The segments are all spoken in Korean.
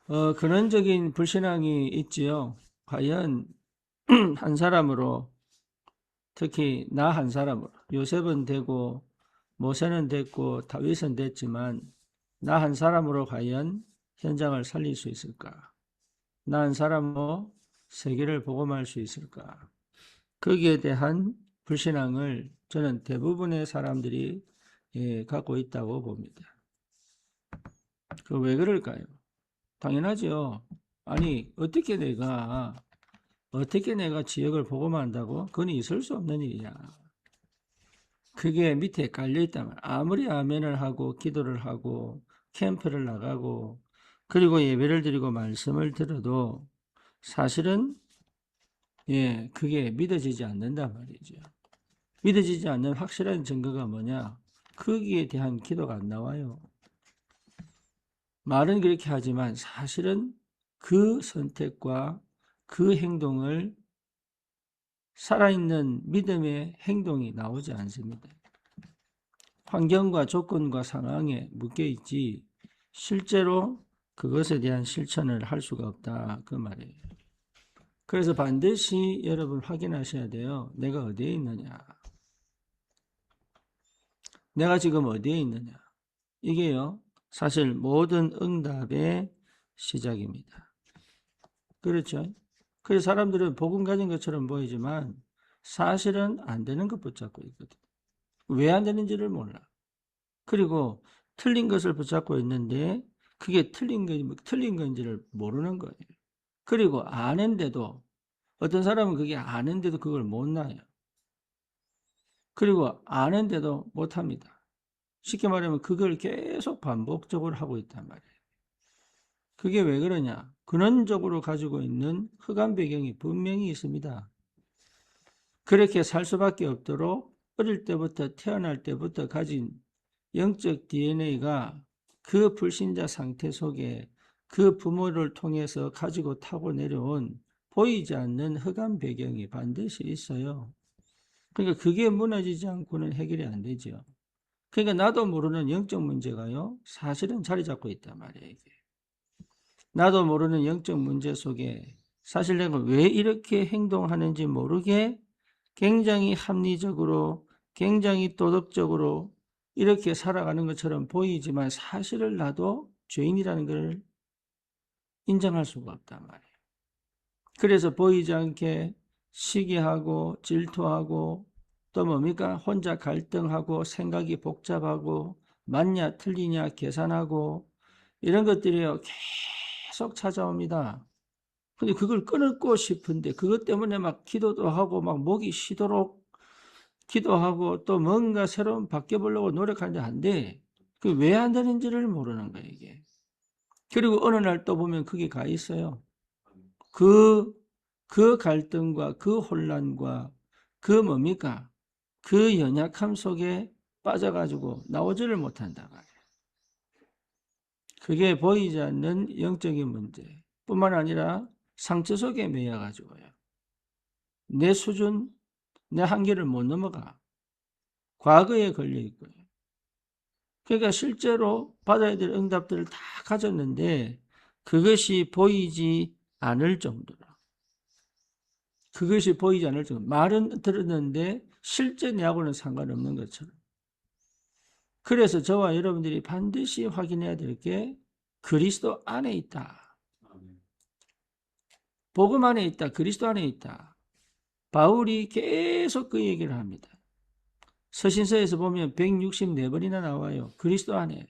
근원적인 불신앙이 있지요. 과연 한 사람으로, 특히 나 한 사람으로, 요셉은 되고 모세는 됐고 다윗은 됐지만 나 한 사람으로 과연 현장을 살릴 수 있을까? 나 한 사람으로 세계를 복음할 수 있을까? 거기에 대한 불신앙을 저는 대부분의 사람들이 갖고 있다고 봅니다. 그 왜 그럴까요? 당연하죠. 아니, 어떻게 내가 지역을 복음한다고? 그건 있을 수 없는 일이야. 그게 밑에 깔려있다면 아무리 아멘을 하고 기도를 하고 캠프를 나가고 그리고 예배를 드리고 말씀을 들어도 사실은 그게 믿어지지 않는단 말이죠. 믿어지지 않는 확실한 증거가 뭐냐? 거기에 대한 기도가 안 나와요. 말은 그렇게 하지만 사실은 그 선택과 그 행동을 살아있는 믿음의 행동이 나오지 않습니다. 환경과 조건과 상황에 묶여있지 실제로 그것에 대한 실천을 할 수가 없다 그 말이에요. 그래서 반드시 여러분 확인하셔야 돼요. 내가 어디에 있느냐. 내가 지금 어디에 있느냐. 이게요. 사실 모든 응답의 시작입니다. 그렇죠? 그래서 사람들은 복음 가진 것처럼 보이지만 사실은 안 되는 것 붙잡고 있거든. 왜 안 되는지를 몰라. 그리고 틀린 것을 붙잡고 있는데 그게 틀린 건지를 모르는 거예요. 그리고 아는데도 어떤 사람은 그게 아는데도 그걸 못 놔요. 그리고 아는데도 못 합니다. 쉽게 말하면 그걸 계속 반복적으로 하고 있단 말이에요. 그게 왜 그러냐? 근원적으로 가지고 있는 흑암 배경이 분명히 있습니다. 그렇게 살 수밖에 없도록 어릴 때부터 태어날 때부터 가진 영적 DNA가 그 불신자 상태 속에 그 부모를 통해서 가지고 타고 내려온 보이지 않는 흑암 배경이 반드시 있어요. 그러니까 그게 무너지지 않고는 해결이 안 되죠. 그러니까 나도 모르는 영적 문제가요, 사실은 자리 잡고 있단 말이에요, 이게. 나도 모르는 영적 문제 속에 사실 내가 왜 이렇게 행동하는지 모르게 굉장히 합리적으로, 굉장히 도덕적으로 이렇게 살아가는 것처럼 보이지만 사실을 나도 죄인이라는 걸 인정할 수가 없단 말이에요. 그래서 보이지 않게 시기하고 질투하고 또 뭡니까? 혼자 갈등하고 생각이 복잡하고 맞냐 틀리냐 계산하고 이런 것들이 계속 찾아옵니다. 근데 그걸 끊고 싶은데 그것 때문에 막 기도도 하고 막 목이 쉬도록 기도하고 또 뭔가 새로운 바뀌어보려고 노력하는데 안 돼. 그 왜 안 되는지를 모르는 거예요, 이게. 그리고 어느 날 또 보면 그게 가 있어요. 그, 그 갈등과 그 혼란과 그 뭡니까? 그 연약함 속에 빠져가지고 나오지를 못한다 말이에요. 그게 보이지 않는 영적인 문제 뿐만 아니라 상처 속에 매여가지고요. 내 수준, 내 한계를 못 넘어가. 과거에 걸려 있고요. 그러니까 실제로 받아야 될 응답들을 다 가졌는데 그것이 보이지 않을 정도로. 그것이 보이지 않을 정도로. 말은 들었는데 실제 내하고는 상관없는 것처럼. 그래서 저와 여러분들이 반드시 확인해야 될 게 그리스도 안에 있다. 복음 안에 있다. 그리스도 안에 있다. 바울이 계속 그 얘기를 합니다. 서신서에서 보면 164번이나 나와요. 그리스도 안에.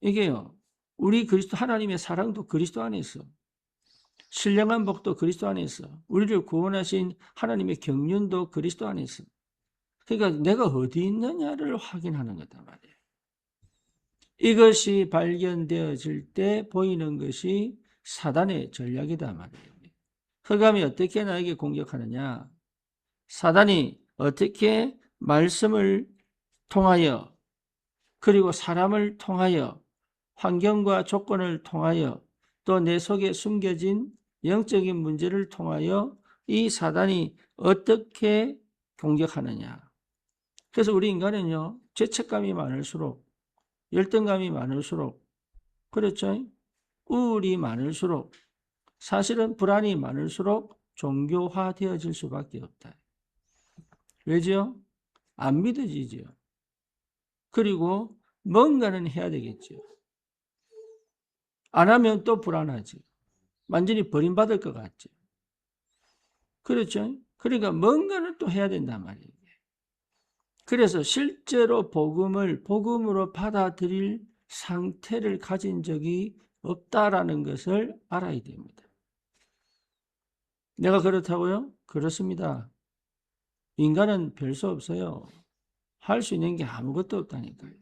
이게요. 우리 그리스도 하나님의 사랑도 그리스도 안에 있어. 신령한 복도 그리스도 안에 있어. 우리를 구원하신 하나님의 경륜도 그리스도 안에 있어. 그러니까 내가 어디 있느냐를 확인하는 거다 말이에요. 이것이 발견되어질 때 보이는 것이 사단의 전략이다 말이에요. 흑암이 어떻게 나에게 공격하느냐? 사단이 어떻게 말씀을 통하여 그리고 사람을 통하여 환경과 조건을 통하여 또 내 속에 숨겨진 영적인 문제를 통하여 이 사단이 어떻게 공격하느냐. 그래서 우리 인간은요, 죄책감이 많을수록, 열등감이 많을수록, 그렇죠? 우울이 많을수록, 사실은 불안이 많을수록 종교화되어질 수밖에 없다. 왜죠? 안 믿어지죠. 그리고 뭔가는 해야 되겠죠. 안 하면 또 불안하지. 완전히 버림받을 것 같죠. 그렇죠? 그러니까 뭔가는 또 해야 된단 말이에요. 그래서 실제로 복음으로 받아들일 상태를 가진 적이 없다라는 것을 알아야 됩니다. 내가 그렇다고요? 그렇습니다. 인간은 별 수 없어요. 할 수 있는 게 아무것도 없다니까요.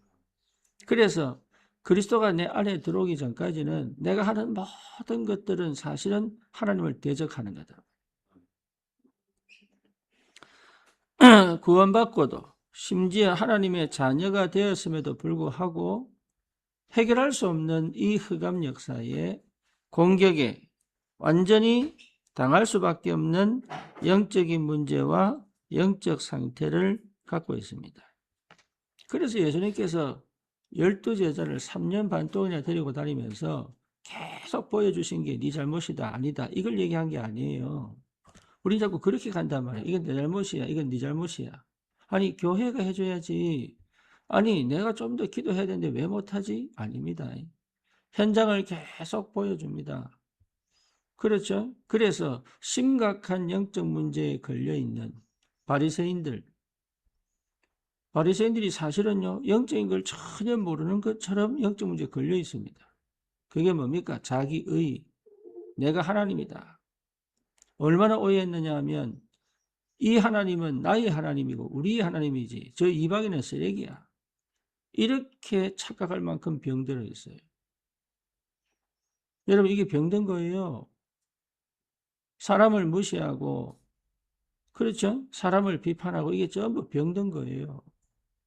그래서 그리스도가 내 안에 들어오기 전까지는 내가 하는 모든 것들은 사실은 하나님을 대적하는 거다. 구원받고도 심지어 하나님의 자녀가 되었음에도 불구하고 해결할 수 없는 이 흑암 역사에 공격에 완전히 당할 수밖에 없는 영적인 문제와 영적 상태를 갖고 있습니다. 그래서 예수님께서 12제자를 3년 반 동안이나 데리고 다니면서 계속 보여주신 게 네 잘못이다, 아니다, 이걸 얘기한 게 아니에요. 우리 자꾸 그렇게 간단 말이야. 이건 내 잘못이야, 이건 네 잘못이야. 아니, 교회가 해줘야지. 아니, 내가 좀 더 기도해야 되는데 왜 못하지? 아닙니다. 현장을 계속 보여줍니다. 그렇죠? 그래서 심각한 영적 문제에 걸려있는 바리새인들이 사실은요, 영적인 걸 전혀 모르는 것처럼 영적 문제에 걸려 있습니다. 그게 뭡니까? 자기의, 내가 하나님이다. 얼마나 오해했느냐 하면, 이 하나님은 나의 하나님이고 우리의 하나님이지 저 이방인은 쓰레기야. 이렇게 착각할 만큼 병들어 있어요. 여러분, 이게 병든 거예요. 사람을 무시하고, 그렇죠? 사람을 비판하고, 이게 전부 병든 거예요.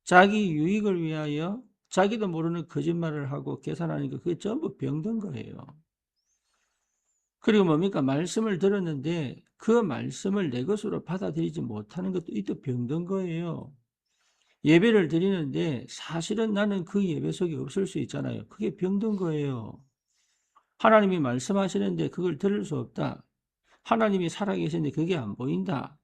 자기 유익을 위하여 자기도 모르는 거짓말을 하고 계산하니까 그게 전부 병든 거예요. 그리고 뭡니까? 말씀을 들었는데 그 말씀을 내 것으로 받아들이지 못하는 것도 이또 병든 거예요. 예배를 드리는데 사실은 나는 그 예배 속에 없을 수 있잖아요. 그게 병든 거예요. 하나님이 말씀하시는데 그걸 들을 수 없다. 하나님이 살아계시는데 그게 안 보인다.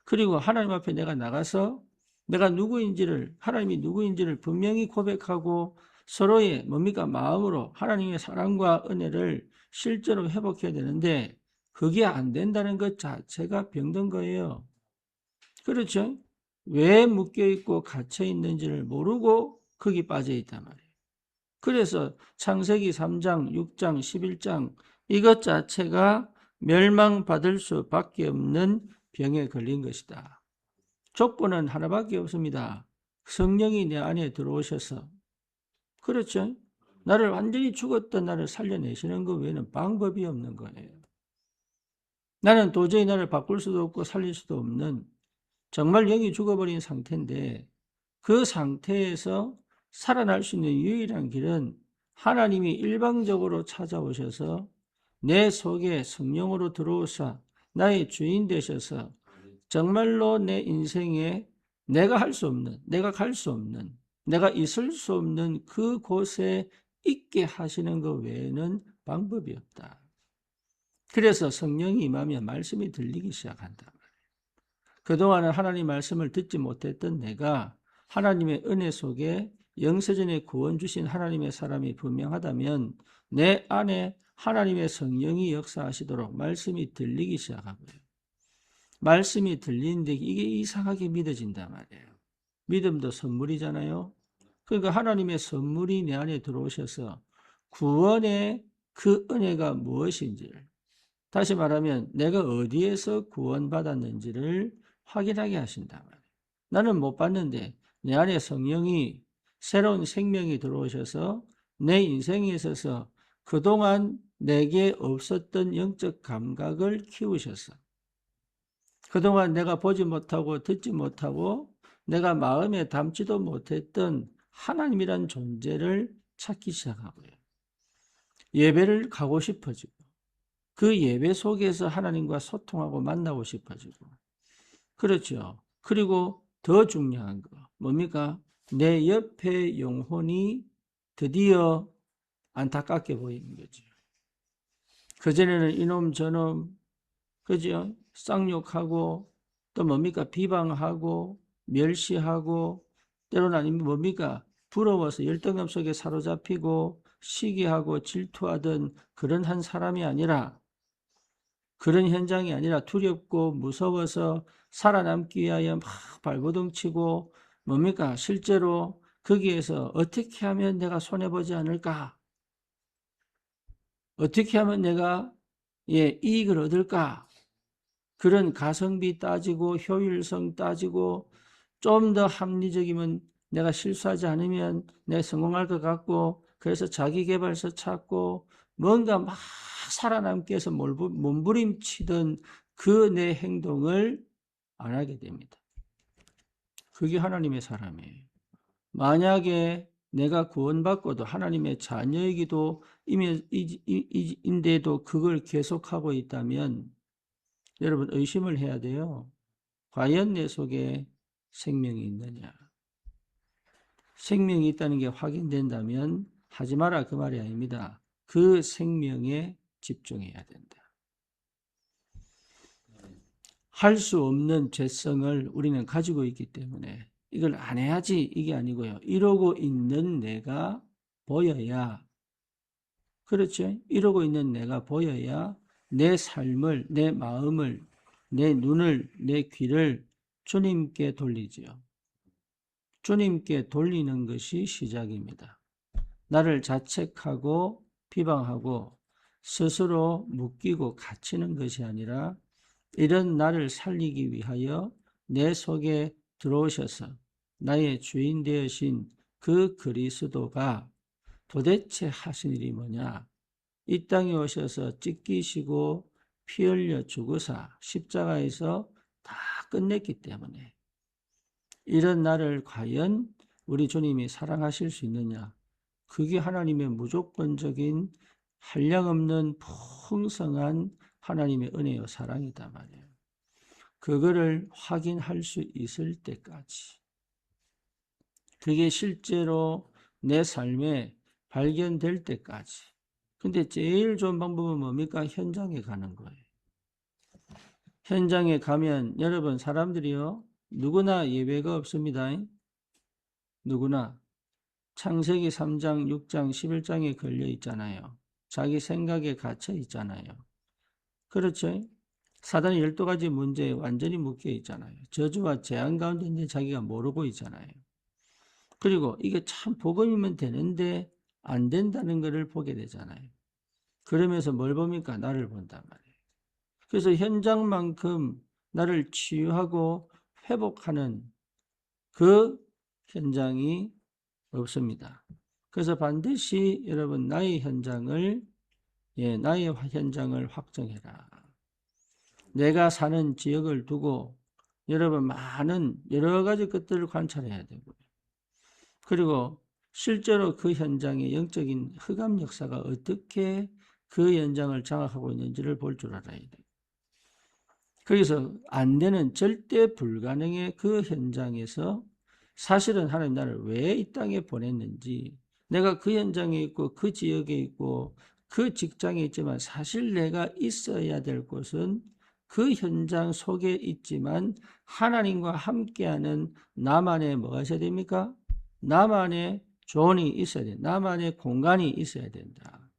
그리고 하나님 앞에 내가 나가서 내가 누구인지를, 하나님이 누구인지를 분명히 고백하고 서로의 뭡니까? 마음으로 하나님의 사랑과 은혜를 실제로 회복해야 되는데 그게 안 된다는 것 자체가 병든 거예요. 그렇죠? 왜 묶여있고 갇혀있는지를 모르고 거기 빠져있단 말이에요. 그래서 창세기 3장, 6장, 11장 이것 자체가 멸망받을 수밖에 없는 병에 걸린 것이다. 조건은 하나밖에 없습니다. 성령이 내 안에 들어오셔서, 그렇죠? 나를 완전히 죽었던 나를 살려내시는 것 외에는 방법이 없는 거예요. 나는 도저히 나를 바꿀 수도 없고 살릴 수도 없는 정말 영이 죽어버린 상태인데 그 상태에서 살아날 수 있는 유일한 길은 하나님이 일방적으로 찾아오셔서 내 속에 성령으로 들어오사 나의 주인 되셔서 정말로 내 인생에 내가 할 수 없는, 내가 갈 수 없는, 내가 있을 수 없는 그곳에 있게 하시는 것 외에는 방법이 없다. 그래서 성령이 임하면 말씀이 들리기 시작한다. 그동안은 하나님 말씀을 듣지 못했던 내가 하나님의 은혜 속에 영세전에 구원 주신 하나님의 사람이 분명하다면 내 안에 하나님의 성령이 역사하시도록 말씀이 들리기 시작하고요. 말씀이 들리는데 이게 이상하게 믿어진단 말이에요. 믿음도 선물이잖아요. 그러니까 하나님의 선물이 내 안에 들어오셔서 구원의 그 은혜가 무엇인지를, 다시 말하면 내가 어디에서 구원받았는지를 확인하게 하신단 말이에요. 나는 못 봤는데 내 안에 성령이 새로운 생명이 들어오셔서 내 인생에 있어서 그동안 내게 없었던 영적 감각을 키우셔서 그동안 내가 보지 못하고 듣지 못하고 내가 마음에 담지도 못했던 하나님이란 존재를 찾기 시작하고요. 예배를 가고 싶어지고 그 예배 속에서 하나님과 소통하고 만나고 싶어지고, 그렇죠. 그리고 더 중요한 거 뭡니까? 내 옆에 영혼이 드디어 안타깝게 보이는 거죠. 그전에는 이놈 저놈, 그죠? 쌍욕하고, 또 뭡니까? 비방하고, 멸시하고, 때로는 아니면 뭡니까? 부러워서 열등감 속에 사로잡히고, 시기하고 질투하던 그런 한 사람이 아니라, 그런 현장이 아니라 두렵고 무서워서 살아남기 위하여 막 발버둥 치고, 뭡니까? 실제로 거기에서 어떻게 하면 내가 손해보지 않을까? 어떻게 하면 내가 이익을 얻을까? 그런 가성비 따지고 효율성 따지고 좀 더 합리적이면 내가 실수하지 않으면 내가 성공할 것 같고, 그래서 자기계발서 찾고 뭔가 막 살아남기 위해서 몸부림치던 그 내 행동을 안 하게 됩니다. 그게 하나님의 사람이에요. 만약에 내가 구원받고도 하나님의 자녀이기도 인데도 그걸 계속하고 있다면 여러분 의심을 해야 돼요. 과연 내 속에 생명이 있느냐? 생명이 있다는 게 확인된다면 하지 마라 그 말이 아닙니다. 그 생명에 집중해야 된다. 할 수 없는 죄성을 우리는 가지고 있기 때문에 이걸 안 해야지 이게 아니고요. 이러고 있는 내가 보여야, 그렇죠? 이러고 있는 내가 보여야 내 삶을, 내 마음을, 내 눈을, 내 귀를 주님께 돌리지요. 주님께 돌리는 것이 시작입니다. 나를 자책하고 비방하고 스스로 묶이고 갇히는 것이 아니라 이런 나를 살리기 위하여 내 속에 들어오셔서 나의 주인 되으신 그 그리스도가 도대체 하신 일이 뭐냐? 이 땅에 오셔서 찢기시고 피 흘려 죽으사 십자가에서 다 끝냈기 때문에 이런 나를 과연 우리 주님이 사랑하실 수 있느냐? 그게 하나님의 무조건적인 한량없는 풍성한 하나님의 은혜요 사랑이다 말이에요. 그거를 확인할 수 있을 때까지, 그게 실제로 내 삶에 발견될 때까지. 근데 제일 좋은 방법은 뭡니까? 현장에 가는 거예요. 현장에 가면 여러분 사람들이요 누구나 예외가 없습니다. 누구나 창세기 3장, 6장, 11장에 걸려 있잖아요. 자기 생각에 갇혀 있잖아요. 그렇죠? 사단의 12가지 문제에 완전히 묶여 있잖아요. 저주와 재앙 가운데 있는데 자기가 모르고 있잖아요. 그리고 이게 참 복음이면 되는데 안 된다는 것을 보게 되잖아요. 그러면서 뭘 봅니까? 나를 본단 말이에요. 그래서 현장만큼 나를 치유하고 회복하는 그 현장이 없습니다. 그래서 반드시 여러분 나의 현장을 확정해라. 내가 사는 지역을 두고 여러분 많은 여러 가지 것들을 관찰해야 되고요. 그리고 실제로 그 현장의 영적인 흑암 역사가 어떻게 그 현장을 장악하고 있는지를 볼 줄 알아야 돼요. 거기서 안 되는 절대 불가능의 그 현장에서 사실은 하나님 나를 왜 이 땅에 보냈는지, 내가 그 현장에 있고 그 지역에 있고 그 직장에 있지만 사실 내가 있어야 될 곳은 그 현장 속에 있지만 하나님과 함께하는 나만의 뭐가 있어야 됩니까? 나만의 존이 있어야 된다. 나만의 공간이 있어야 된다.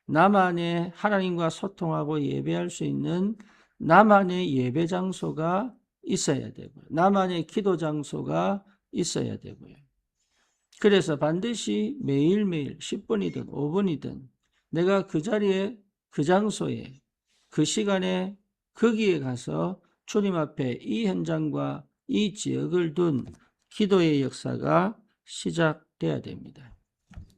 나만의 하나님과 소통하고 예배할 수 있는 나만의 예배 장소가 있어야 되고요. 나만의 기도 장소가 있어야 되고요. 그래서 반드시 매일매일 10분이든 5분이든 내가 그 자리에, 그 장소에, 그 시간에 거기에 가서 주님 앞에 이 현장과 이 지역을 둔 기도의 역사가 시작돼야 됩니다.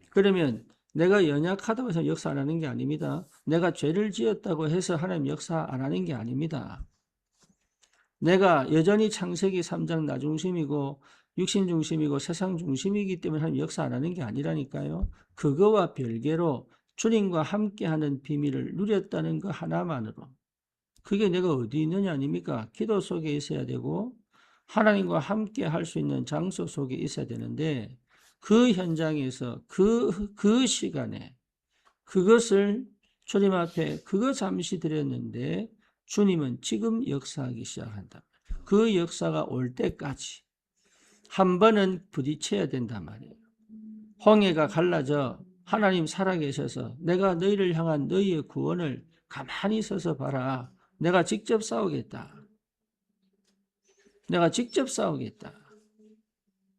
그러면 내가 연약하다고 해서 역사 안 하는 게 아닙니다. 내가 죄를 지었다고 해서 하나님 역사 안 하는 게 아닙니다. 내가 여전히 창세기 3장 나 중심이고 육신 중심이고 세상 중심이기 때문에 하나님 역사 안 하는 게 아니라니까요. 그거와 별개로 주님과 함께하는 비밀을 누렸다는 것 하나만으로, 그게 내가 어디 있느냐 아닙니까? 기도 속에 있어야 되고 하나님과 함께 할 수 있는 장소 속에 있어야 되는데 그 현장에서 그 시간에 그것을 주님 앞에 그거 잠시 드렸는데 주님은 지금 역사하기 시작한다. 그 역사가 올 때까지 한 번은 부딪혀야 된단 말이에요. 홍해가 갈라져 하나님 살아계셔서 내가 너희를 향한 너희의 구원을 가만히 서서 봐라. 내가 직접 싸우겠다. 내가 직접 싸우겠다.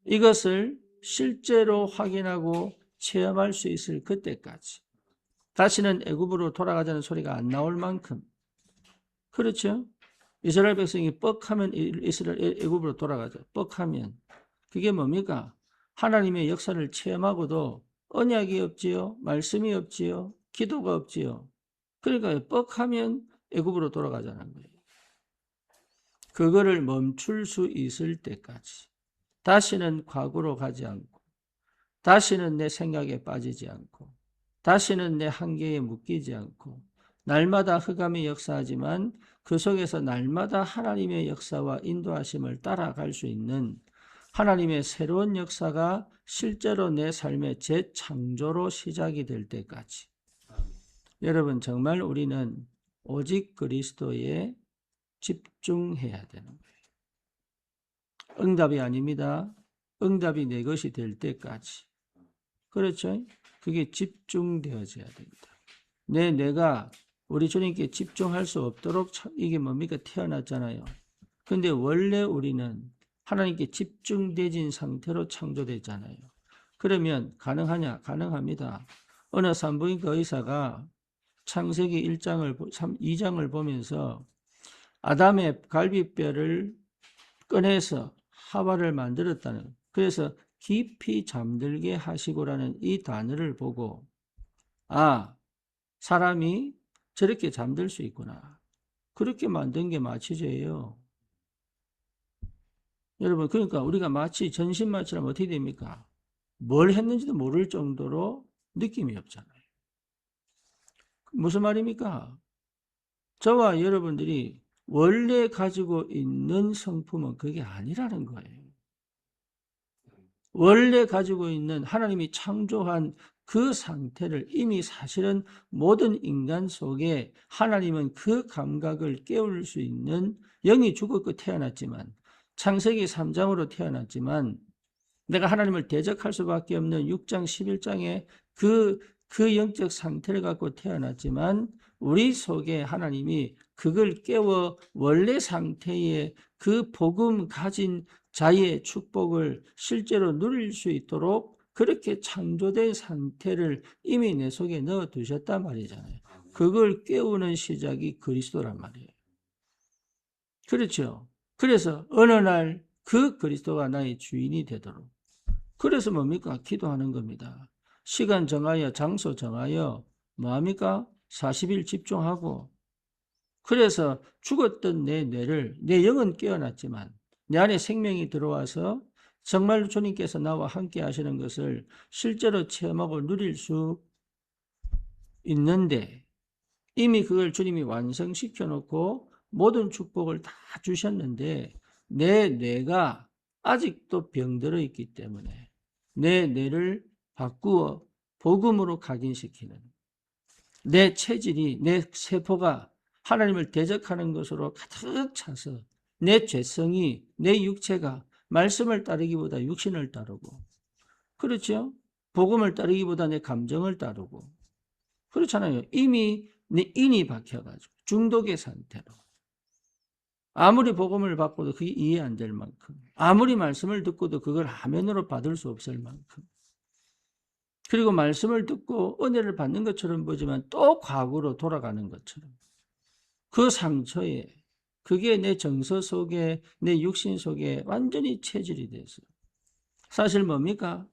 이것을 실제로 확인하고 체험할 수 있을 그때까지 다시는 애굽으로 돌아가자는 소리가 안 나올 만큼, 그렇죠? 이스라엘 백성이 뻑하면 이스라엘 애굽으로 돌아가죠. 뻑하면 그게 뭡니까? 하나님의 역사를 체험하고도 언약이 없지요, 말씀이 없지요, 기도가 없지요. 그러니까 뻑하면 애굽으로 돌아가자는 거예요. 그거를 멈출 수 있을 때까지 다시는 과거로 가지 않고, 다시는 내 생각에 빠지지 않고, 다시는 내 한계에 묶이지 않고, 날마다 흑암이 역사하지만 그 속에서 날마다 하나님의 역사와 인도하심을 따라갈 수 있는 하나님의 새로운 역사가 실제로 내 삶의 재창조로 시작이 될 때까지, 여러분 정말 우리는 오직 그리스도에 집중해야 되는 거예요. 응답이 아닙니다. 응답이 내 것이 될 때까지. 그렇죠? 그게 집중되어져야 됩니다. 내가 우리 주님께 집중할 수 없도록 이게 뭡니까? 태어났잖아요. 근데 원래 우리는 하나님께 집중되진 상태로 창조됐잖아요. 그러면 가능하냐? 가능합니다. 어느 산부인과 의사가 창세기 2장을 보면서 아담의 갈비뼈를 꺼내서 하와를 만들었다는, 그래서 깊이 잠들게 하시고라는 이 단어를 보고, 아, 사람이 저렇게 잠들 수 있구나. 그렇게 만든 게 마취제예요. 여러분, 그러니까 우리가 마취, 전신 마취라면 어떻게 됩니까? 뭘 했는지도 모를 정도로 느낌이 없잖아요. 무슨 말입니까? 저와 여러분들이 원래 가지고 있는 성품은 그게 아니라는 거예요. 원래 가지고 있는 하나님이 창조한 그 상태를 이미 사실은 모든 인간 속에 하나님은 그 감각을 깨울 수 있는, 영이 죽었고 태어났지만, 창세기 3장으로 태어났지만 내가 하나님을 대적할 수밖에 없는 6장 11장의 그 영적 상태를 갖고 태어났지만 우리 속에 하나님이 그걸 깨워 원래 상태의 그 복음 가진 자의 축복을 실제로 누릴 수 있도록 그렇게 창조된 상태를 이미 내 속에 넣어 두셨단 말이잖아요. 그걸 깨우는 시작이 그리스도란 말이에요. 그렇죠? 그래서 어느 날 그 그리스도가 나의 주인이 되도록, 그래서 뭡니까? 기도하는 겁니다. 시간 정하여 장소 정하여 뭐합니까? 40일 집중하고, 그래서 죽었던 내 뇌를, 내 영은 깨어났지만 내 안에 생명이 들어와서 정말 주님께서 나와 함께 하시는 것을 실제로 체험하고 누릴 수 있는데, 이미 그걸 주님이 완성시켜 놓고 모든 축복을 다 주셨는데 내 뇌가 아직도 병들어 있기 때문에 내 뇌를 바꾸어 복음으로 각인시키는, 내 체질이, 내 세포가 하나님을 대적하는 것으로 가득 차서 내 죄성이, 내 육체가 말씀을 따르기보다 육신을 따르고, 그렇죠? 복음을 따르기보다 내 감정을 따르고, 그렇잖아요. 이미 내 인이 박혀가지고 중독의 상태로, 아무리 복음을 받고도 그게 이해 안 될 만큼, 아무리 말씀을 듣고도 그걸 아멘으로 받을 수 없을 만큼, 그리고 말씀을 듣고 은혜를 받는 것처럼 보지만 또 과거로 돌아가는 것처럼, 그 상처에, 그게 내 정서 속에, 내 육신 속에 완전히 체질이 돼서 사실 뭡니까?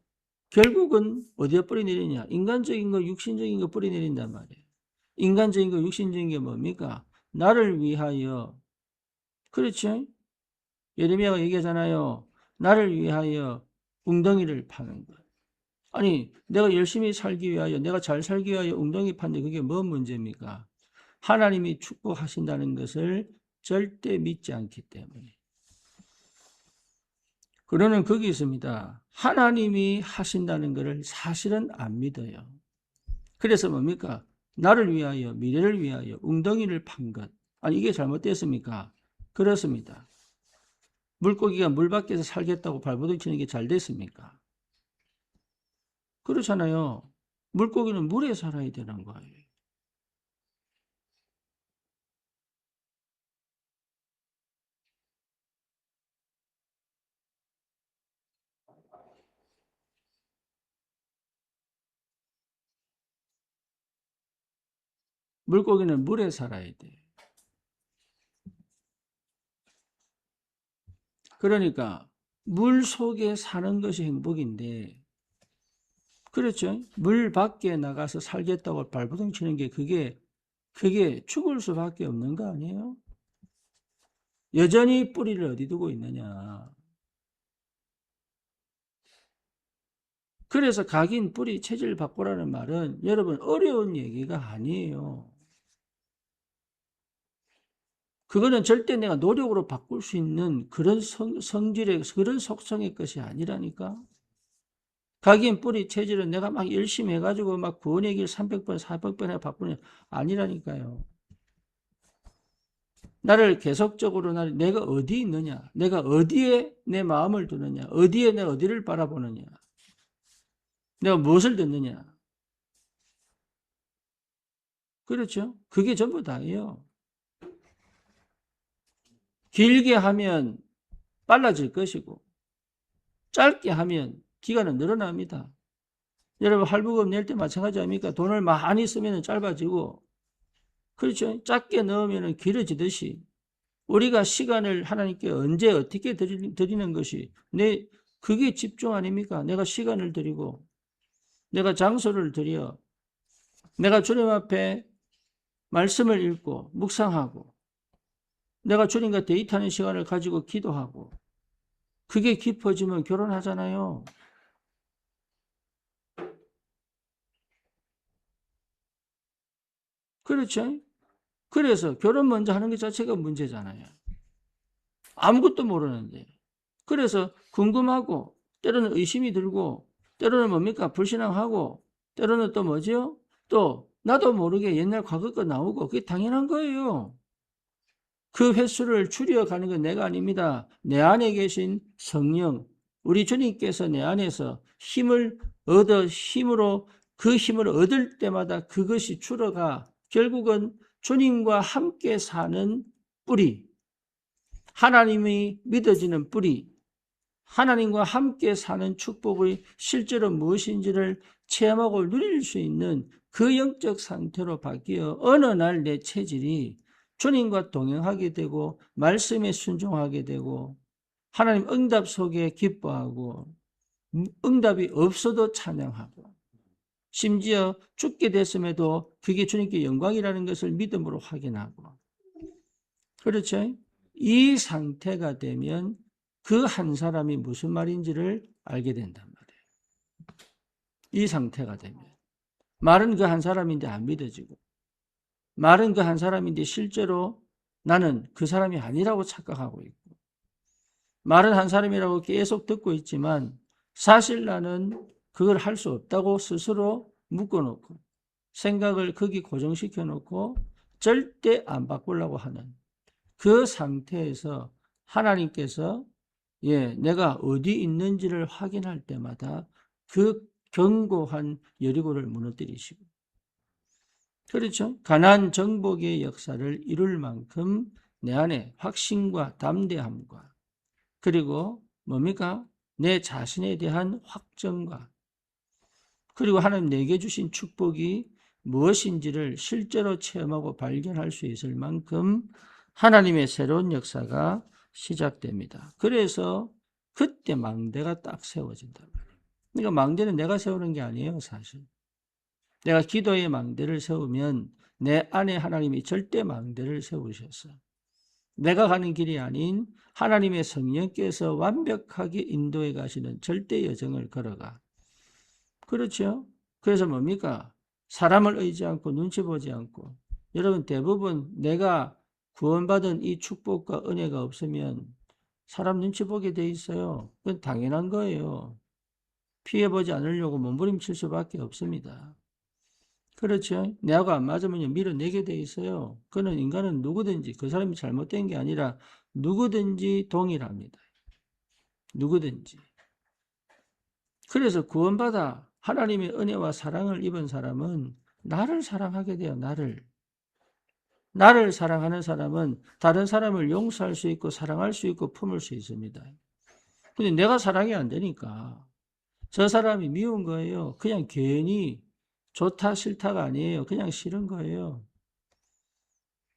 결국은 어디에 뿌리내리냐? 인간적인 거, 육신적인 거 뿌리내린단 말이에요. 인간적인 거, 육신적인 게 뭡니까? 나를 위하여, 그렇죠? 예레미야가 얘기하잖아요. 나를 위하여 웅덩이를 파는 것. 아니, 내가 열심히 살기 위하여, 내가 잘 살기 위하여 웅덩이 파는데 그게 뭔 문제입니까? 하나님이 축복하신다는 것을 절대 믿지 않기 때문에. 그러는 거기 있습니다. 하나님이 하신다는 것을 사실은 안 믿어요. 그래서 뭡니까? 나를 위하여, 미래를 위하여 웅덩이를 판 것. 아니, 이게 잘못됐습니까? 그렇습니다. 물고기가 물 밖에서 살겠다고 발버둥 치는 게 잘 됐습니까? 그렇잖아요. 물고기는 물에 살아야 되는 거예요. 물고기는 물에 살아야 돼. 그러니까 물 속에 사는 것이 행복인데, 그렇죠? 물 밖에 나가서 살겠다고 발버둥 치는 게 그게 죽을 수밖에 없는 거 아니에요? 여전히 뿌리를 어디 두고 있느냐. 그래서 각인 뿌리 체질 바꾸라는 말은 여러분 어려운 얘기가 아니에요. 그거는 절대 내가 노력으로 바꿀 수 있는 그런 성질의, 그런 속성의 것이 아니라니까. 각인 뿌리 체질은 내가 막 열심히 해가지고 막 구원의 길 300번, 400번에 바꾸는 게 아니라니까요. 나를 계속적으로 내가 어디 있느냐, 내가 어디에 내 마음을 두느냐, 어디에 내가 어디를 바라보느냐, 내가 무엇을 듣느냐. 그렇죠? 그게 전부 다예요. 길게 하면 빨라질 것이고, 짧게 하면 기간은 늘어납니다. 여러분 할부금 낼 때 마찬가지 아닙니까? 돈을 많이 쓰면 짧아지고, 그렇죠? 작게 넣으면 길어지듯이 우리가 시간을 하나님께 언제 어떻게 드리는 것이 그게 집중 아닙니까? 내가 시간을 드리고 내가 장소를 드려 내가 주님 앞에 말씀을 읽고 묵상하고 내가 주님과 데이트하는 시간을 가지고 기도하고 그게 깊어지면 결혼하잖아요. 그렇죠? 그래서 결혼 먼저 하는 것 자체가 문제잖아요. 아무것도 모르는데. 그래서 궁금하고 때로는 의심이 들고 때로는 뭡니까? 불신앙하고 때로는 또 뭐지요? 또 나도 모르게 옛날 과거 거 나오고 그게 당연한 거예요. 그 횟수를 줄여가는 건 내가 아닙니다. 내 안에 계신 성령, 우리 주님께서 내 안에서 힘으로 그 힘을 얻을 때마다 그것이 줄어가 결국은 주님과 함께 사는 뿌리, 하나님이 믿어지는 뿌리, 하나님과 함께 사는 축복이 실제로 무엇인지를 체험하고 누릴 수 있는 그 영적 상태로 바뀌어 어느 날 내 체질이 주님과 동행하게 되고 말씀에 순종하게 되고 하나님 응답 속에 기뻐하고 응답이 없어도 찬양하고 심지어 죽게 됐음에도 그게 주님께 영광이라는 것을 믿음으로 확인하고 그렇죠? 이 상태가 되면 그 한 사람이 무슨 말인지를 알게 된단 말이에요. 이 상태가 되면. 말은 그 한 사람인데 안 믿어지고 말은 그 한 사람인데 실제로 나는 그 사람이 아니라고 착각하고 있고 말은 한 사람이라고 계속 듣고 있지만 사실 나는 그걸 할 수 없다고 스스로 묶어놓고 생각을 거기 고정시켜 놓고 절대 안 바꾸려고 하는 그 상태에서 하나님께서 내가 어디 있는지를 확인할 때마다 그 견고한 여리고를 무너뜨리시고 그렇죠? 가나안 정복의 역사를 이룰 만큼 내 안에 확신과 담대함과 그리고 뭡니까? 내 자신에 대한 확정과 그리고 하나님 내게 주신 축복이 무엇인지를 실제로 체험하고 발견할 수 있을 만큼 하나님의 새로운 역사가 시작됩니다. 그래서 그때 망대가 딱 세워진단 말이에요. 그러니까 망대는 내가 세우는 게 아니에요, 사실. 내가 기도의 망대를 세우면 내 안에 하나님이 절대 망대를 세우셨어요. 내가 가는 길이 아닌 하나님의 성령께서 완벽하게 인도해 가시는 절대 여정을 걸어가. 그렇죠? 그래서 뭡니까? 사람을 의지 않고 눈치 보지 않고 여러분 대부분 내가 구원받은 이 축복과 은혜가 없으면 사람 눈치 보게 돼 있어요. 그건 당연한 거예요. 피해보지 않으려고 몸부림칠 수밖에 없습니다. 그렇죠? 내하고 안 맞으면 밀어내게 돼 있어요. 그는 인간은 누구든지 그 사람이 잘못된 게 아니라 누구든지 동일합니다. 누구든지. 그래서 구원받아 하나님의 은혜와 사랑을 입은 사람은 나를 사랑하게 돼요. 나를 사랑하는 사람은 다른 사람을 용서할 수 있고 사랑할 수 있고 품을 수 있습니다. 근데 내가 사랑이 안 되니까 저 사람이 미운 거예요. 그냥 괜히 좋다 싫다가 아니에요. 그냥 싫은 거예요.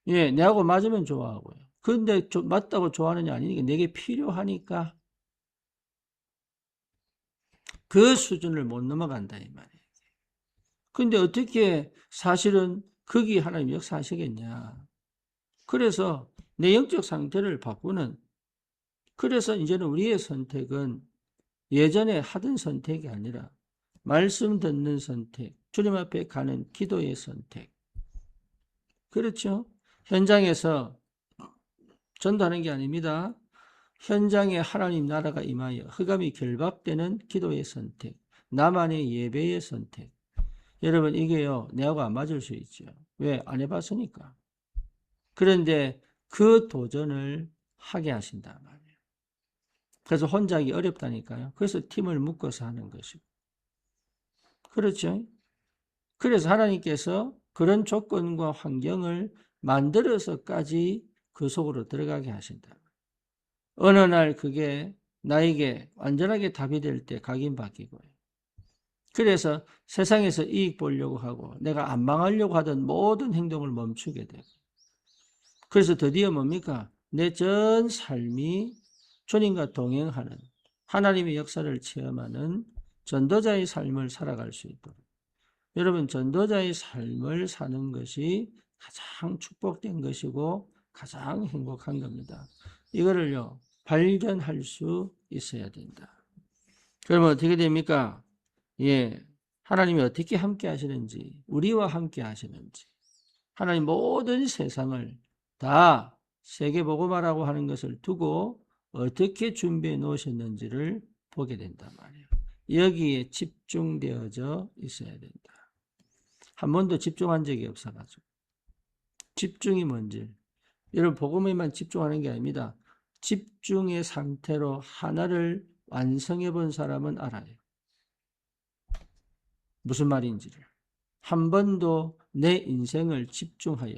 예, 내하고 맞으면 좋아하고요. 근데 맞다고 좋아하느냐 아니니까 내게 필요하니까 그 수준을 못 넘어간다 이 말이에요. 근데 어떻게 사실은 거기 하나님 역사하시겠냐. 그래서 내 영적 상태를 바꾸는, 그래서 이제는 우리의 선택은 예전에 하던 선택이 아니라 말씀 듣는 선택, 주님 앞에 가는 기도의 선택. 그렇죠? 현장에서 전도하는 게 아닙니다. 현장에 하나님 나라가 임하여 흑암이 결박되는 기도의 선택, 나만의 예배의 선택. 여러분 이게요, 내하고 안 맞을 수 있죠. 왜? 안 해봤으니까. 그런데 그 도전을 하게 하신단 말이에요. 그래서 혼자 하기 어렵다니까요. 그래서 팀을 묶어서 하는 것이고. 그렇죠? 그래서 하나님께서 그런 조건과 환경을 만들어서까지 그 속으로 들어가게 하신다. 어느 날 그게 나에게 완전하게 답이 될 때 각인바뀌고요. 그래서 세상에서 이익 보려고 하고 내가 안 망하려고 하던 모든 행동을 멈추게 되고, 그래서 드디어 뭡니까? 내 전 삶이 주님과 동행하는 하나님의 역사를 체험하는 전도자의 삶을 살아갈 수 있도록. 여러분, 전도자의 삶을 사는 것이 가장 축복된 것이고 가장 행복한 겁니다. 이거를요, 발견할 수 있어야 된다. 그러면 어떻게 됩니까? 예, 하나님이 어떻게 함께 하시는지, 우리와 함께 하시는지, 하나님 모든 세상을 다 세계복음화라고 하는 것을 두고 어떻게 준비해 놓으셨는지를 보게 된단 말이에요. 여기에 집중되어져 있어야 된다. 한 번도 집중한 적이 없어가지고. 집중이 뭔지. 여러분, 복음에만 집중하는 게 아닙니다. 집중의 상태로 하나를 완성해 본 사람은 알아요. 무슨 말인지를. 한 번도 내 인생을 집중하여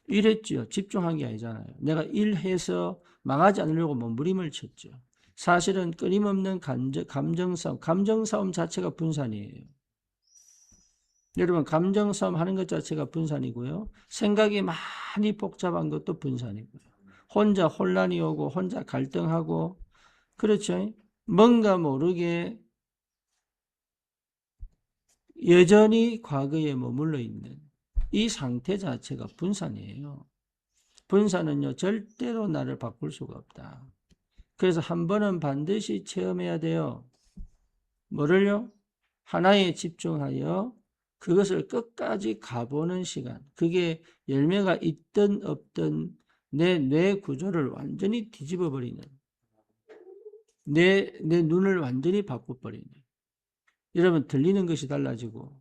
일했지요. 집중한 게 아니잖아요. 내가 일해서 망하지 않으려고 몸부림을 쳤죠. 사실은 끊임없는 감정싸움 자체가 분산이에요. 여러분, 감정싸움 하는 것 자체가 분산이고요. 생각이 많이 복잡한 것도 분산이고요. 혼자 혼란이 오고 혼자 갈등하고, 그렇죠? 뭔가 모르게 여전히 과거에 머물러 있는 이 상태 자체가 분산이에요. 분산은요, 절대로 나를 바꿀 수가 없다. 그래서 한 번은 반드시 체험해야 돼요. 뭐를요? 하나에 집중하여 그것을 끝까지 가보는 시간. 그게 열매가 있든 없든 내 뇌 구조를 완전히 뒤집어 버리는, 내 눈을 완전히 바꿔버리는. 여러분, 들리는 것이 달라지고,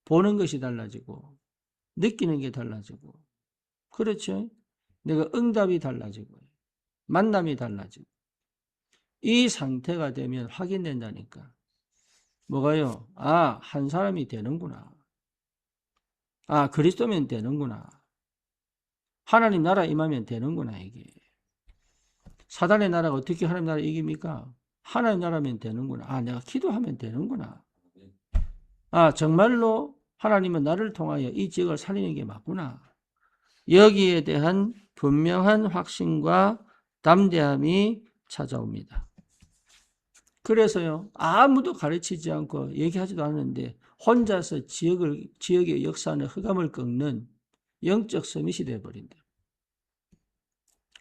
보는 것이 달라지고, 느끼는 게 달라지고, 그렇죠? 내가 응답이 달라지고, 만남이 달라지고. 이 상태가 되면 확인된다니까. 뭐가요? 아, 한 사람이 되는구나. 아, 그리스도면 되는구나. 하나님 나라 임하면 되는구나, 이게. 사단의 나라가 어떻게 하나님 나라 이깁니까? 하나님 나라면 되는구나. 아, 내가 기도하면 되는구나. 아, 정말로 하나님은 나를 통하여 이 지역을 살리는 게 맞구나. 여기에 대한 분명한 확신과 담대함이 찾아옵니다. 그래서요, 아무도 가르치지 않고 얘기하지도 않는데 혼자서 지역의 역사는 흑암을 꺾는 영적 서밋이 되어버린다.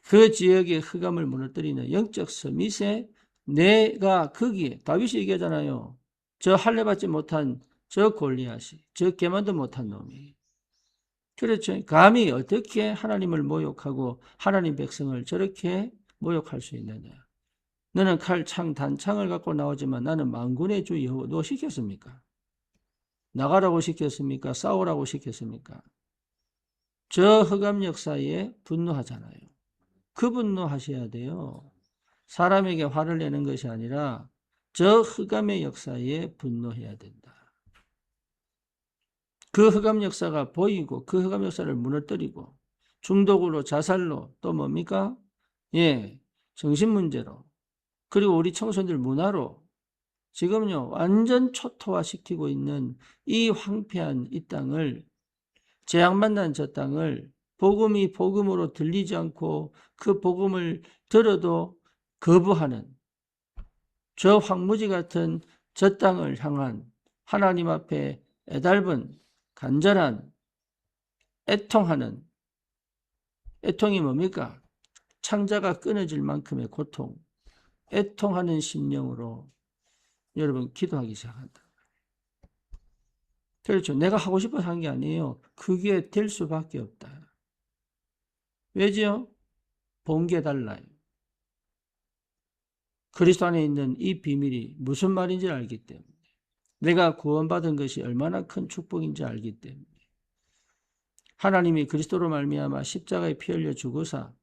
그 지역의 흑암을 무너뜨리는 영적 서밋에 내가 거기에, 다윗이 얘기하잖아요. 저 할례받지 못한 저 골리앗이, 저 개만도 못한 놈이. 그렇죠. 감히 어떻게 하나님을 모욕하고 하나님 백성을 저렇게 모욕할 수 있느냐. 너는 칼, 창, 단창을 갖고 나오지만 나는 만군의 주 여호와, 누가 시켰습니까? 나가라고 시켰습니까? 싸우라고 시켰습니까? 저 흑암 역사에 분노하잖아요. 그 분노하셔야 돼요. 사람에게 화를 내는 것이 아니라 저 흑암의 역사에 분노해야 된다. 그 흑암 역사가 보이고 그 흑암 역사를 무너뜨리고 중독으로 자살로 또 뭡니까? 예, 정신문제로 그리고 우리 청소년들 문화로 지금요 완전 초토화시키고 있는 이 황폐한 이 땅을 재앙 만난 저 땅을 복음이 복음으로 들리지 않고 그 복음을 들어도 거부하는 저 황무지 같은 저 땅을 향한 하나님 앞에 애달은 간절한 애통하는 애통이 뭡니까? 창자가 끊어질 만큼의 고통, 애통하는 심령으로 여러분 기도하기 시작한다. 그렇죠. 내가 하고 싶어서 한 게 아니에요. 그게 될 수밖에 없다. 왜지요? 본 게 달라요. 그리스도 안에 있는 이 비밀이 무슨 말인지 알기 때문에 내가 구원받은 것이 얼마나 큰 축복인지 알기 때문에 하나님이 그리스도로 말미암아 십자가에 피 흘려 죽으사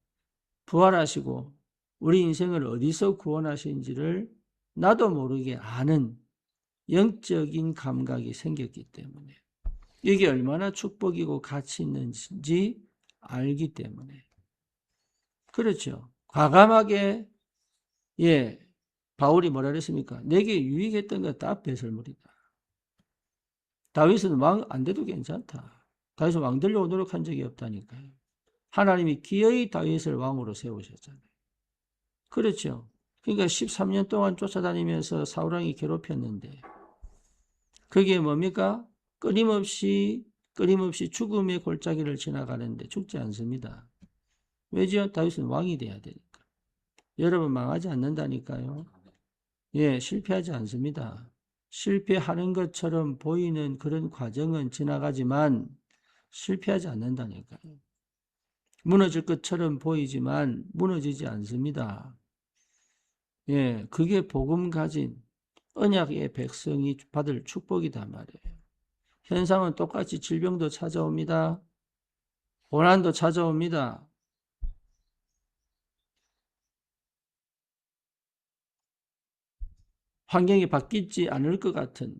부활하시고 우리 인생을 어디서 구원하신지를 나도 모르게 아는 영적인 감각이 생겼기 때문에 이게 얼마나 축복이고 가치 있는지 알기 때문에 그렇죠. 과감하게 바울이 뭐라 그랬습니까? 내게 유익했던 거 다 배설물이다. 다윗은 왕 안 돼도 괜찮다. 다윗은 왕 되려고 노력한 적이 없다니까요. 하나님이 기어이 다윗을 왕으로 세우셨잖아요. 그렇죠. 그러니까 13년 동안 쫓아다니면서 사울왕이 괴롭혔는데 그게 뭡니까? 끊임없이 죽음의 골짜기를 지나가는데 죽지 않습니다. 왜죠? 다윗은 왕이 돼야 되니까. 여러분 망하지 않는다니까요. 실패하지 않습니다. 실패하는 것처럼 보이는 그런 과정은 지나가지만 실패하지 않는다니까요. 무너질 것처럼 보이지만 무너지지 않습니다. 그게 복음 가진 언약의 백성이 받을 축복이단 말이에요. 현상은 똑같이 질병도 찾아옵니다. 고난도 찾아옵니다. 환경이 바뀌지 않을 것 같은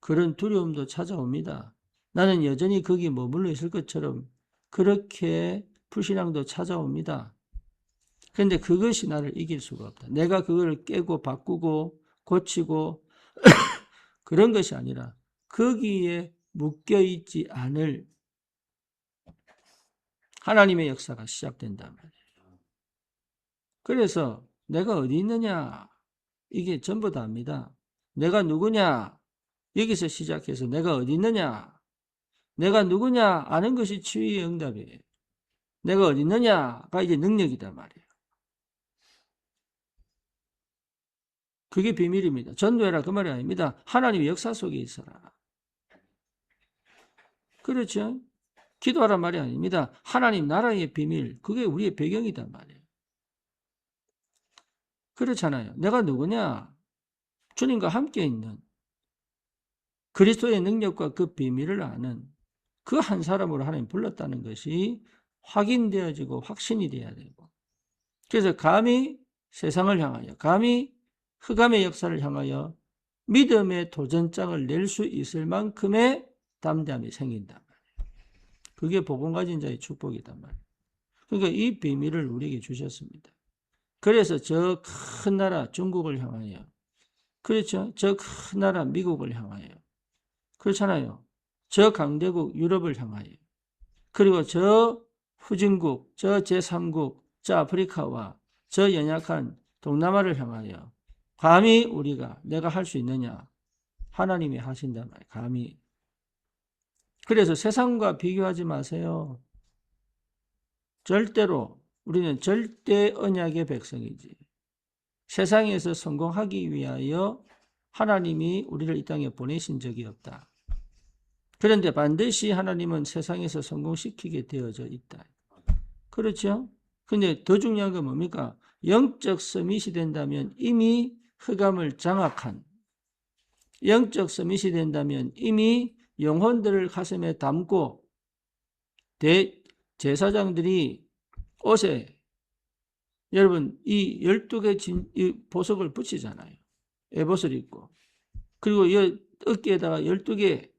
그런 두려움도 찾아옵니다. 나는 여전히 거기 머물러 있을 것처럼 그렇게 불신앙도 찾아옵니다. 그런데 그것이 나를 이길 수가 없다. 내가 그걸 깨고 바꾸고 고치고 그런 것이 아니라 거기에 묶여있지 않을 하나님의 역사가 시작된단 말이에요. 그래서 내가 어디 있느냐 이게 전부 다입니다. 내가 누구냐 여기서 시작해서 내가 어디 있느냐 내가 누구냐 아는 것이 치유의 응답이에요. 내가 어디 있느냐가 이제 능력이단 말이에요. 그게 비밀입니다. 전도해라 그 말이 아닙니다. 하나님의 역사 속에 있어라. 그렇죠? 기도하란 말이 아닙니다. 하나님 나라의 비밀 그게 우리의 배경이단 말이에요. 그렇잖아요. 내가 누구냐? 주님과 함께 있는 그리스도의 능력과 그 비밀을 아는 그 한 사람으로 하나님 불렀다는 것이 확인되어지고 확신이 돼야 되고 그래서 감히 세상을 향하여 감히 흑암의 역사를 향하여 믿음의 도전장을 낼 수 있을 만큼의 담대함이 생긴단 말이에요. 그게 복음 가진 자의 축복이단 말이에요. 그러니까 이 비밀을 우리에게 주셨습니다. 그래서 저 큰 나라 중국을 향하여 그렇죠. 저 큰 나라 미국을 향하여 그렇잖아요. 저 강대국 유럽을 향하여 그리고 저 후진국 저 제3국 저 아프리카와 저 연약한 동남아를 향하여 감히 우리가 내가 할 수 있느냐 하나님이 하신단 말이에요. 감히 그래서 세상과 비교하지 마세요. 절대로 우리는 절대 언약의 백성이지 세상에서 성공하기 위하여 하나님이 우리를 이 땅에 보내신 적이 없다. 그런데 반드시 하나님은 세상에서 성공시키게 되어져 있다. 그렇죠? 근데 더 중요한 건 뭡니까? 영적 서밋이 된다면 이미 흑암을 장악한 영적 서밋이 된다면 이미 영혼들을 가슴에 담고 제사장들이 옷에 여러분 이 12개 이 보석을 붙이잖아요. 에봇을 입고. 그리고 이 어깨에다가 12개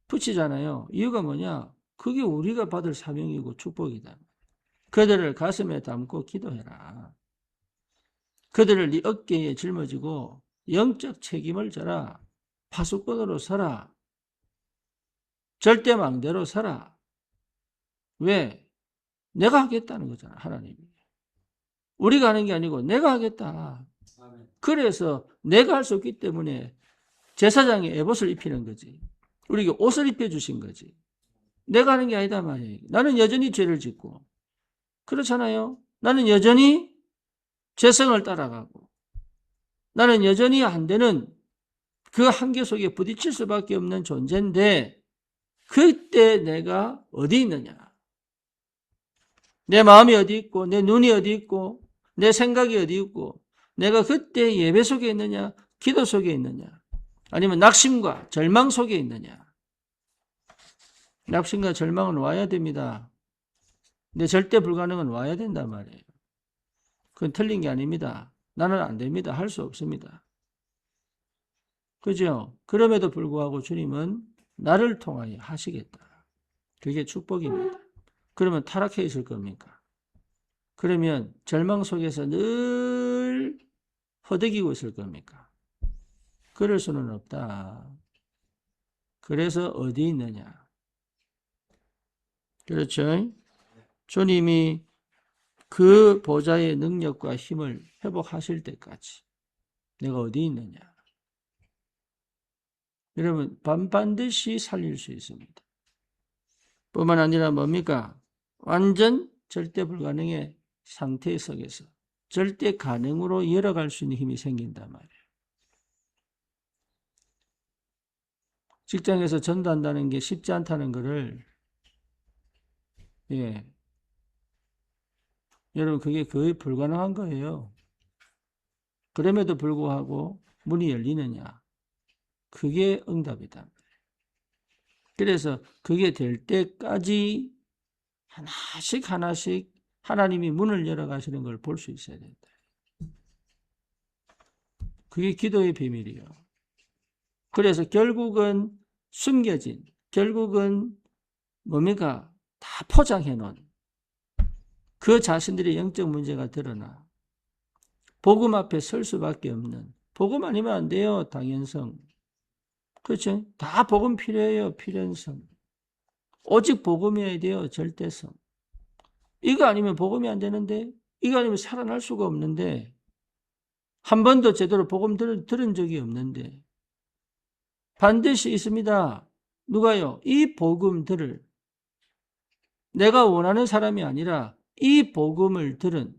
붙이잖아요. 이유가 뭐냐? 그게 우리가 받을 사명이고 축복이다. 그들을 가슴에 담고 기도해라. 그들을 네 어깨에 짊어지고 영적 책임을 져라. 파수꾼으로 서라. 절대망대로 서라. 왜? 내가 하겠다는 거잖아, 하나님이. 우리가 하는 게 아니고 내가 하겠다. 그래서 내가 할 수 없기 때문에 제사장이 에봇을 입히는 거지. 우리에게 옷을 입혀주신 거지. 내가 하는 게 아니다 말이에요. 나는 여전히 죄를 짓고 그렇잖아요. 나는 여전히 죄성을 따라가고 나는 여전히 안 되는 그 한계 속에 부딪힐 수밖에 없는 존재인데 그때 내가 어디 있느냐? 내 마음이 어디 있고 내 눈이 어디 있고 내 생각이 어디 있고 내가 그때 예배 속에 있느냐? 기도 속에 있느냐? 아니면 낙심과 절망 속에 있느냐? 낙심과 절망은 와야 됩니다. 근데 절대 불가능은 와야 된단 말이에요. 그건 틀린 게 아닙니다. 나는 안 됩니다. 할 수 없습니다. 그죠? 그럼에도 불구하고 주님은 나를 통하여 하시겠다. 그게 축복입니다. 그러면 타락해 있을 겁니까? 그러면 절망 속에서 늘 허덕이고 있을 겁니까? 그럴 수는 없다. 그래서 어디 있느냐? 그렇죠? 주님이 그 보좌의 능력과 힘을 회복하실 때까지 내가 어디 있느냐? 여러분 반드시 살릴 수 있습니다. 뿐만 아니라 뭡니까? 완전 절대 불가능의 상태 속에서 절대 가능으로 열어갈 수 있는 힘이 생긴단 말이에요. 직장에서 전도한다는 게 쉽지 않다는 것을 여러분 그게 거의 불가능한 거예요. 그럼에도 불구하고 문이 열리느냐? 그게 응답이다. 그래서 그게 될 때까지 하나씩 하나씩 하나님이 문을 열어가시는 걸 볼 수 있어야 된다. 그게 기도의 비밀이에요. 그래서 결국은 숨겨진, 결국은 뭡니까? 다 포장해 놓은 그 자신들의 영적 문제가 드러나 복음 앞에 설 수밖에 없는, 복음 아니면 안 돼요. 당연성. 그렇죠? 다 복음 필요해요. 필연성. 오직 복음이어야 돼요. 절대성. 이거 아니면 복음이 안 되는데, 이거 아니면 살아날 수가 없는데, 한 번도 제대로 복음 들은 적이 없는데, 반드시 있습니다. 누가요? 이 복음들을 내가 원하는 사람이 아니라 이 복음을 들은,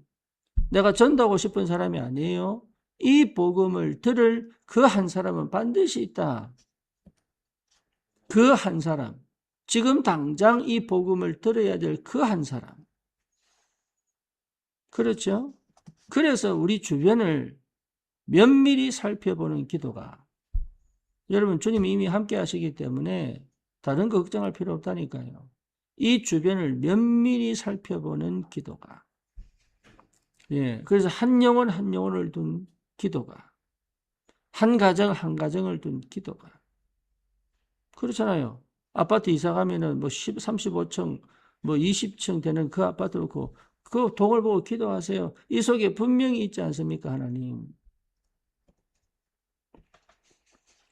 내가 전도하고 싶은 사람이 아니에요. 이 복음을 들을 그 한 사람은 반드시 있다. 그 한 사람. 지금 당장 이 복음을 들어야 될 그 한 사람. 그렇죠? 그래서 우리 주변을 면밀히 살펴보는 기도가, 여러분 주님이 이미 함께 하시기 때문에 다른 거 걱정할 필요 없다니까요. 이 주변을 면밀히 살펴보는 기도가, 그래서 한 영혼 한 영혼을 둔 기도가, 한 가정 한 가정을 둔 기도가, 그렇잖아요. 아파트 이사 가면은 뭐 35층, 뭐 20층 되는 그 아파트 놓고 그 동을 보고 기도하세요. 이 속에 분명히 있지 않습니까, 하나님?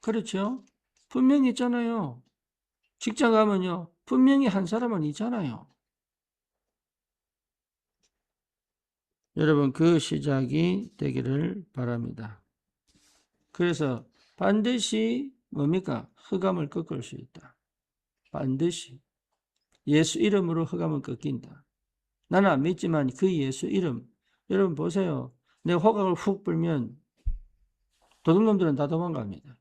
그렇죠? 분명히 있잖아요. 직장 가면요, 분명히 한 사람은 있잖아요. 여러분, 그 시작이 되기를 바랍니다. 그래서 반드시 뭡니까? 흑암을 꺾을 수 있다. 반드시. 예수 이름으로 흑암을 꺾인다. 나는 안 믿지만 그 예수 이름, 여러분 보세요. 내 호각을 훅 불면 도둑놈들은 다 도망갑니다.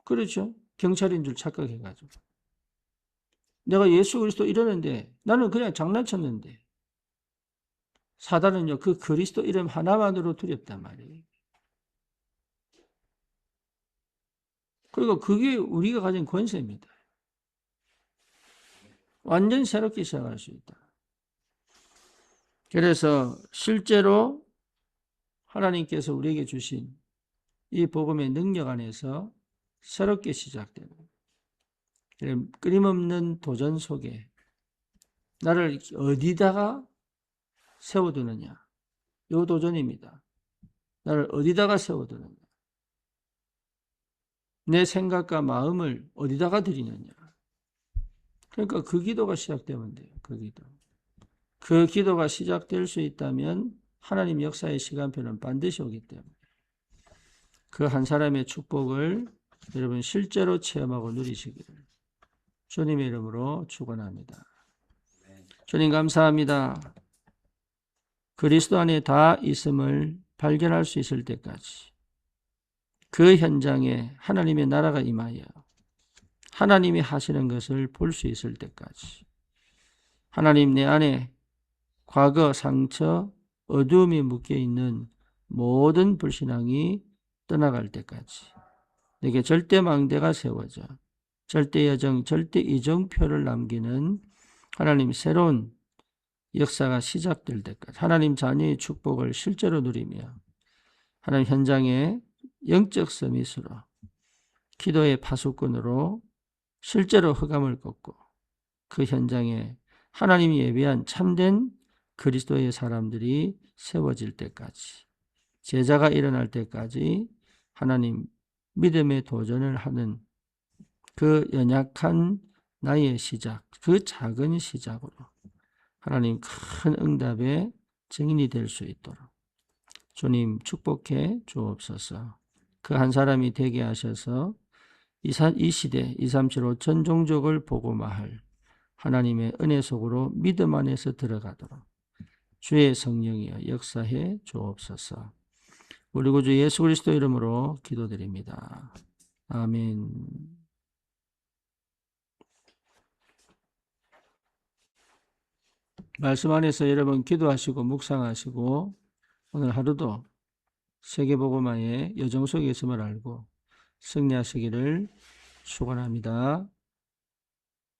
그렇죠? 경찰인 줄 착각해가지고. 내가 예수 그리스도 이러는데 나는 그냥 장난쳤는데 사단은요 그 그리스도 이름 하나만으로 두렵단 말이에요. 그리고 그게 우리가 가진 권세입니다. 완전 새롭게 시작할 수 있다. 그래서 실제로 하나님께서 우리에게 주신 이 복음의 능력 안에서 새롭게 시작되는 끊임없는 도전 속에 나를 어디다가 세워두느냐. 요 도전입니다. 나를 어디다가 세워두느냐. 내 생각과 마음을 어디다가 드리느냐. 그러니까 그 기도가 시작되면 돼요. 그 기도. 그 기도가 시작될 수 있다면 하나님 역사의 시간표는 반드시 오기 때문에 그 한 사람의 축복을 여러분 실제로 체험하고 누리시기를 주님의 이름으로 축원합니다. 주님 감사합니다. 그리스도 안에 다 있음을 발견할 수 있을 때까지 그 현장에 하나님의 나라가 임하여 하나님이 하시는 것을 볼 수 있을 때까지 하나님 내 안에 과거 상처 어두움이 묶여있는 모든 불신앙이 떠나갈 때까지 내게 절대 망대가 세워져 절대 여정, 절대 이정표를 남기는 하나님 새로운 역사가 시작될 때까지 하나님 자녀의 축복을 실제로 누리며 하나님 현장의 영적 서밋으로 기도의 파수꾼으로 실제로 흑암을 꺾고 그 현장에 하나님이 예비한 참된 그리스도의 사람들이 세워질 때까지 제자가 일어날 때까지 하나님 믿음의 도전을 하는 그 연약한 나의 시작, 그 작은 시작으로 하나님 큰 응답의 증인이 될 수 있도록 주님 축복해 주옵소서. 그 한 사람이 되게 하셔서 이 시대 237호 종족을 복음화할 하나님의 은혜 속으로 믿음 안에서 들어가도록 주의 성령이여 역사해 주옵소서. 우리 구주 예수 그리스도 이름으로 기도드립니다. 아멘. 말씀 안에서 여러분 기도하시고 묵상하시고 오늘 하루도 세계복음화의 여정 속에 있음을 알고 승리하시기를 축원합니다.